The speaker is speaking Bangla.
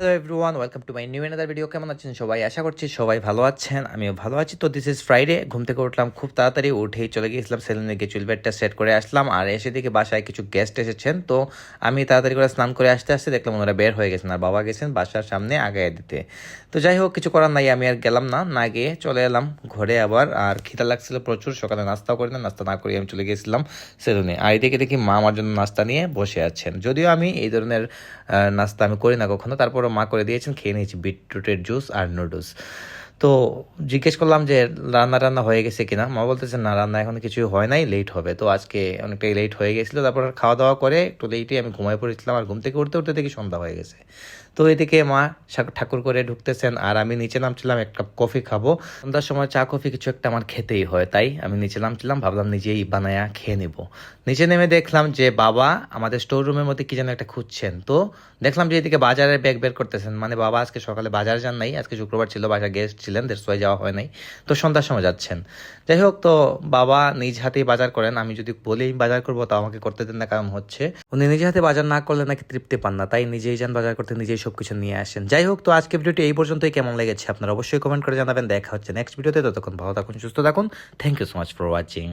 Hello everyone, welcome to my new another video. কেমন আছেন সবাই? আশা করছি সবাই ভালো আছেন, আমিও ভালো আছি। তো দিস ইজ ফ্রাইডে, ঘুম থেকে উঠলাম খুব তাড়াতাড়ি, উঠেই চলে গিয়েছিলাম সেলুনে গিয়ে চুল বেডটা সেট করে আসলাম। আর এসে দিকে বাসায় কিছু গেস্ট এসেছেন, তো আমি তাড়াতাড়ি করে স্নান করে আসতে আসতে দেখলাম ওনারা বের হয়ে গেছেন, আর বাবা গেছেন বাসার সামনে আগায় দিতে। তো যাই হোক, কিছু করার নাই, আমি আর গেলাম না, না গিয়ে চলে এলাম ঘরে আবার। আর খিদা লাগছিল প্রচুর, সকালে নাস্তাও করি না, নাস্তা না করে আমি চলে গিয়েছিলাম সেলুনে। আর এদিকে দেখি মা আমার জন্য নাস্তা নিয়ে বসে আছেন। যদিও আমি এই ধরনের নাস্তা আমি করি না কখনো, তারপরও মা করে দিয়েছেন, খেয়ে নিয়েছি বিটরুটের জুস আর নুডলস। তো জিজ্ঞেস করলাম যে রান্না টান্না হয়ে গেছে কিনা, মা বলতেছে না, রান্না এখন কিছুই হয় নাই, লেট হবে। তো আজকে অনেকটাই লেট হয়ে গেছিলো, তারপর খাওয়া দাওয়া করে একটু লেটে আমি ঘুমায় পড়েছিলাম, আর ঘুম থেকে উঠতে উঠতে দেখি সন্ধ্যা হয়ে গেছে। তো এদিকে মা ঠাকুর করে ঢুকতেছেন, আর আমি নিচে নামছিলাম এক কাপ কফি খাবো। সন্ধ্যার সময় চা কফি কিছু একটা আমার খেতেই হয়, তাই আমি নিচে নামছিলাম, ভাবলাম নিজেই বানায়া খেয়ে নিব। নিচে নেমে দেখলাম যে বাবা আমাদের স্টোর রুমের মধ্যে কি যেন একটা খুঁজছেন। তো দেখলাম যে এদিকে বাজারের ব্যাগ বের করতেছেন, মানে বাবা আজকে সকালে বাজার যান নাই, আজকে শুক্রবার ছিল, বাসায় গেস্ট ছিলেন, দ্যাটস ওয়াই যাওয়া হয় নাই। তো সন্ধ্যার সময় যাচ্ছেন। যাই হোক, তো বাবা নিজ হাতেই বাজার করেন, আমি যদি বলি বাজার করবো তা আমাকে করতে দেন না, কারণ হচ্ছে উনি নিজে হাতে বাজার না করলে নাকি তৃপ্তি পান না, তাই নিজেই যান বাজার করতে, নিজেই সবকিছু নিয়ে আসেন। যাই হোক, তো আজকে ভিডিওটি এই পর্যন্তই। কেমন লেগেছে আপনারা অবশ্যই কমেন্ট করে জানাবেন। দেখা হচ্ছে নেক্সট ভিডিওতে, ততক্ষণ ভালো থাকুন, সুস্থ থাকুন। Thank you so much for watching.